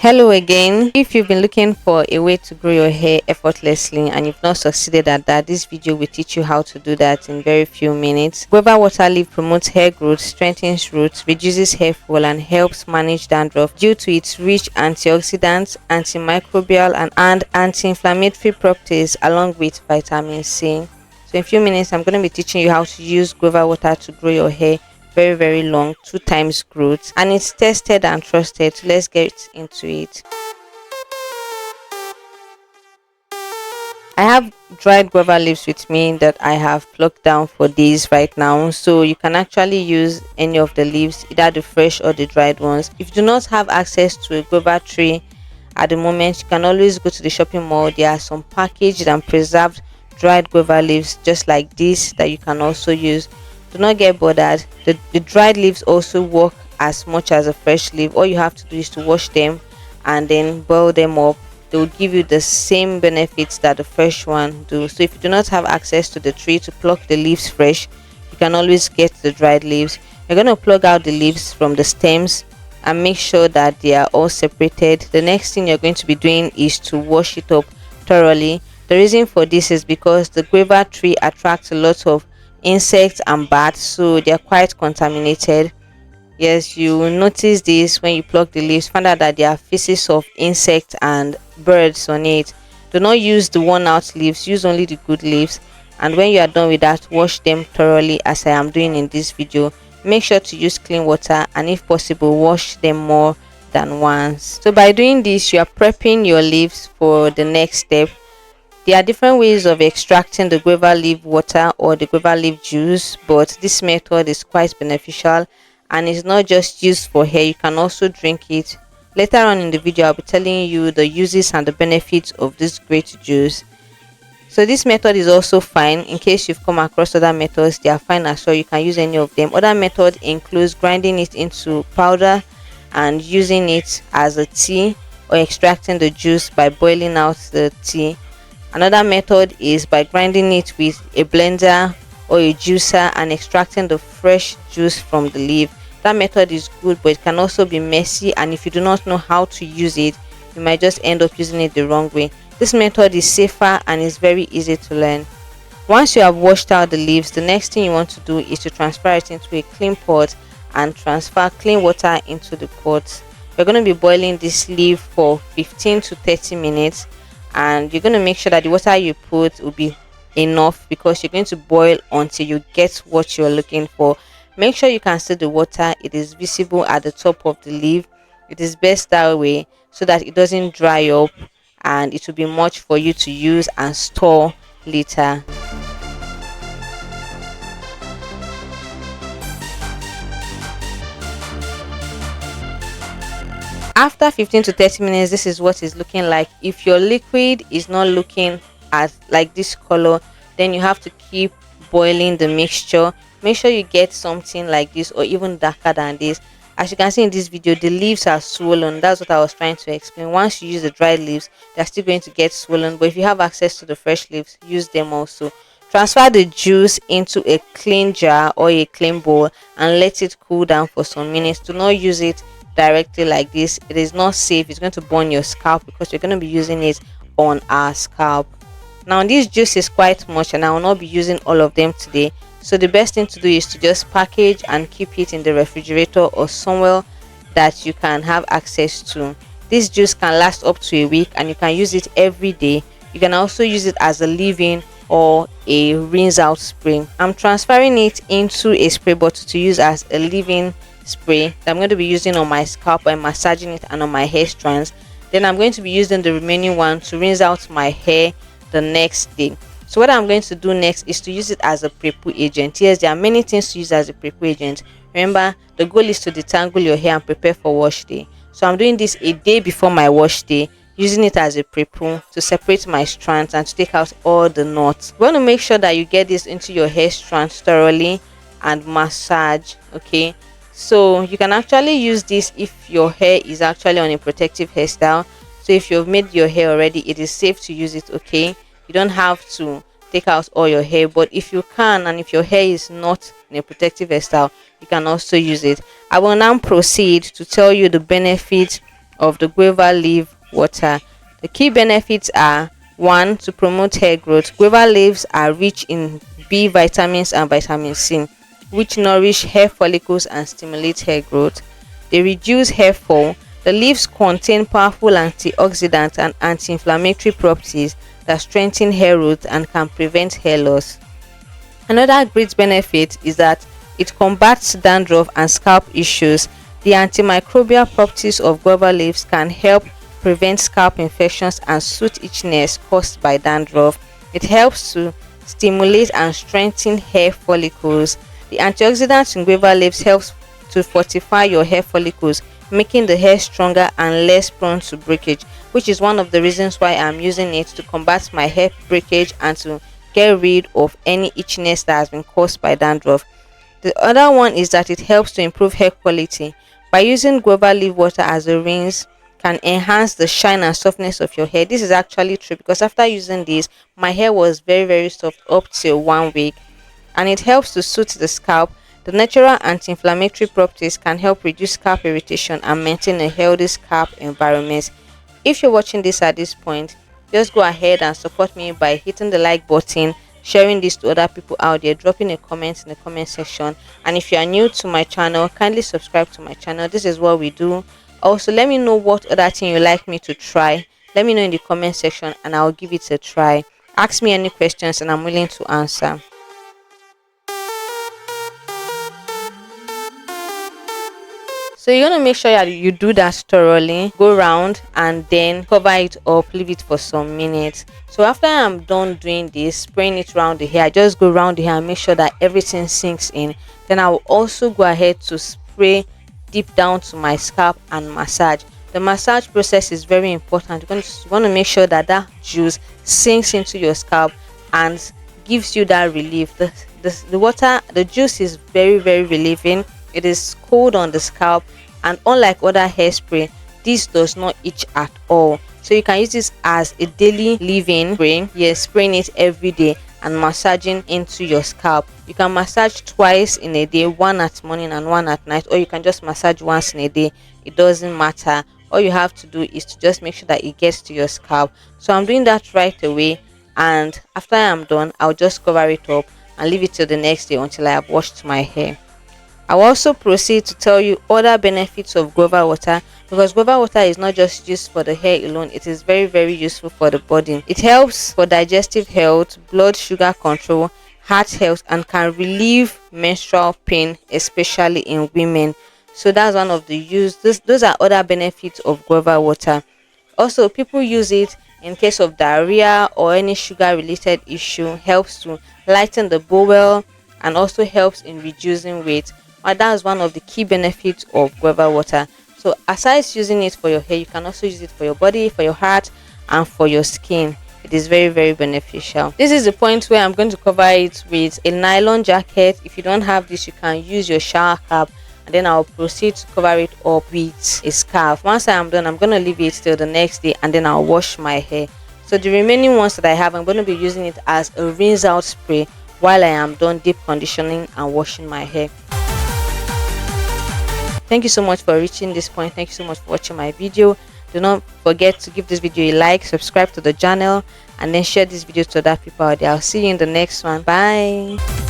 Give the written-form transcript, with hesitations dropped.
Hello again. If you've been looking for a way to grow your hair effortlessly and you've not succeeded at that, this video will teach you how to do that in very few minutes. Guava water leaf promotes hair growth, strengthens roots, reduces hair fall, and helps manage dandruff due to its rich antioxidants, antimicrobial, and anti-inflammatory properties, along with vitamin C. So in a few minutes, I'm going to be teaching you how to use guava water to grow your hair very long, 2 times growth, and it's tested and trusted. So let's get into it. I have dried guava leaves with me that I have plucked down for these right now, so you can actually use any of the leaves, either the fresh or the dried ones. If you do not have access to a guava tree at the moment, you can always go to the shopping mall. There are some packaged and preserved dried guava leaves just like this that you can also use. Do not get bothered. The dried leaves also work as much as a fresh leaf. All you have to do is to wash them and then boil them up. They will give you the same benefits that the fresh one do. So if you do not have access to the tree to pluck the leaves fresh, you can always get the dried leaves. You're going to plug out the leaves from the stems and make sure that they are all separated. The next thing you're going to be doing is to wash it up thoroughly. The reason for this is because the guava tree attracts a lot of insects and bats, so they are quite contaminated. Yes, you will notice this when you pluck the leaves. Find out that there are feces of insects and birds on it. Do not use the worn out leaves, use only the good leaves. And when you are done with that, wash them thoroughly as I am doing in this video. Make sure to use clean water, and if possible, wash them more than once. So by doing this, you are prepping your leaves for the next step. There are different ways of extracting the guava leaf water or the guava leaf juice, but this method is quite beneficial and is not just used for hair. You can also drink it. Later on in the video, I'll be telling you the uses and the benefits of this great juice. So this method is also fine. In case you've come across other methods, they are fine as well. You can use any of them. Other method includes grinding it into powder and using it as a tea, or extracting the juice by boiling out the tea. Another method is by grinding it with a blender or a juicer and extracting the fresh juice from the leaf. That method is good, but it can also be messy, and if you do not know how to use it, you might just end up using it the wrong way. This method is safer and is very easy to learn. Once you have washed out the leaves, the next thing you want to do is to transfer it into a clean pot and transfer clean water into the pot. You're going to be boiling this leaf for 15 to 30 minutes. And you're going to make sure that the water you put will be enough, because you're going to boil until you get what you're looking for. Make sure you can see the water. It is visible at the top of the leaf. It is best that way so that it doesn't dry up and it will be much for you to use and store later. After 15 to 30 minutes, this is what it's looking like. If your liquid is not looking at like this color, then you have to keep boiling the mixture. Make sure you get something like this or even darker than this. As you can see in this video, the leaves are swollen. That's what I was trying to explain. Once you use the dried leaves, they're still going to get swollen, but if you have access to the fresh leaves, use them also. Transfer the juice into a clean jar or a clean bowl and let it cool down for some minutes. Do not use it directly like this. It is not safe. It's going to burn your scalp because you're going to be using it on our scalp. Now this juice is quite much and I will not be using all of them today, so the best thing to do is to just package and keep it in the refrigerator or somewhere that you can have access to. This juice can last up to a week and you can use it every day. You can also use it as a leave-in or a rinse out spray. I'm transferring it into a spray bottle to use as a leave-in spray that I'm going to be using on my scalp by massaging it and on my hair strands. Then I'm going to be using the remaining one to rinse out my hair the next day. So what I'm going to do next is to use it as a pre-poo agent. Yes, there are many things to use as a pre-poo agent. Remember, the goal is to detangle your hair and prepare for wash day. So I'm doing this a day before my wash day, using it as a pre-poo to separate my strands and to take out all the knots. You want to make sure that you get this into your hair strands thoroughly and massage. Okay, so you can actually use this if your hair is actually on a protective hairstyle. So if you've made your hair already, it is safe to use it. Okay, you don't have to take out all your hair, but if you can, and if your hair is not in a protective hairstyle, you can also use it. I will now proceed to tell you the benefits of the guava leaf water. The key benefits are: 1. To promote hair growth. Guava leaves are rich in B vitamins and vitamin C, which nourish hair follicles and stimulate hair growth. They reduce hair fall. The leaves contain powerful antioxidant and anti-inflammatory properties that strengthen hair roots and can prevent hair loss. Another great benefit is that it combats dandruff and scalp issues. The antimicrobial properties of guava leaves can help prevent scalp infections and soothe itchiness caused by dandruff. It helps to stimulate and strengthen hair follicles. The antioxidants in guava leaves helps to fortify your hair follicles, making the hair stronger and less prone to breakage, which is one of the reasons why I'm using it to combat my hair breakage and to get rid of any itchiness that has been caused by dandruff. The other one is that it helps to improve hair quality. By using guava leaf water as a rinse can enhance the shine and softness of your hair. This is actually true because after using this, my hair was very soft up till 1 week, and it helps to soothe the scalp. The natural anti-inflammatory properties can help reduce scalp irritation and maintain a healthy scalp environment. If you're watching this at this point, just go ahead and support me by hitting the like button, sharing this to other people out there, dropping a comment in the comment section. And if you are new to my channel, kindly subscribe to my channel. This is what we do. Also, let me know what other thing you like me to try. Let me know in the comment section and I'll give it a try. Ask me any questions and I'm willing to answer. So you're gonna make sure that you do that thoroughly, go around and then cover it up, leave it for some minutes. So after I'm done doing this, spraying it around the hair, I just go around the hair and make sure that everything sinks in. Then I will also go ahead to spray deep down to my scalp and massage. The massage process is very important. You want to make sure that that juice sinks into your scalp and gives you that relief. The juice is very relieving. It is cold on the scalp, and unlike other hairspray, this does not itch at all. So you can use this as a daily leave-in spray. Yes, spraying it every day and massaging into your scalp. You can massage twice in a day, one at morning and one at night, or you can just massage once in a day. It doesn't matter. All you have to do is to just make sure that it gets to your scalp. So I'm doing that right away, and after I'm done, I'll just cover it up and leave it till the next day until I have washed my hair. I'll also proceed to tell you other benefits of guava water, because guava water is not just used for the hair alone, it is very useful for the body. It helps for digestive health, blood sugar control, heart health, and can relieve menstrual pain, especially in women. So that's one of the use. Those are other benefits of guava water. Also, people use it in case of diarrhea or any sugar related issue. Helps to lighten the bowel and also helps in reducing weight. And that's one of the key benefits of guava water. So aside using it for your hair, you can also use it for your body, for your heart, and for your skin. It is very beneficial. This is the point where I'm going to cover it with a nylon jacket. If you don't have this, you can use your shower cap, and then I'll proceed to cover it up with a scarf. Once I am done, I'm going to leave it till the next day, and then I'll wash my hair. So the remaining ones that I have, I'm going to be using it as a rinse out spray while I am done deep conditioning and washing my hair. Thank you so much for reaching this point. Thank you so much for watching my video. Do not forget to give this video a like, subscribe to the channel, and then share this video to other people out there. I'll see you in the next one. Bye.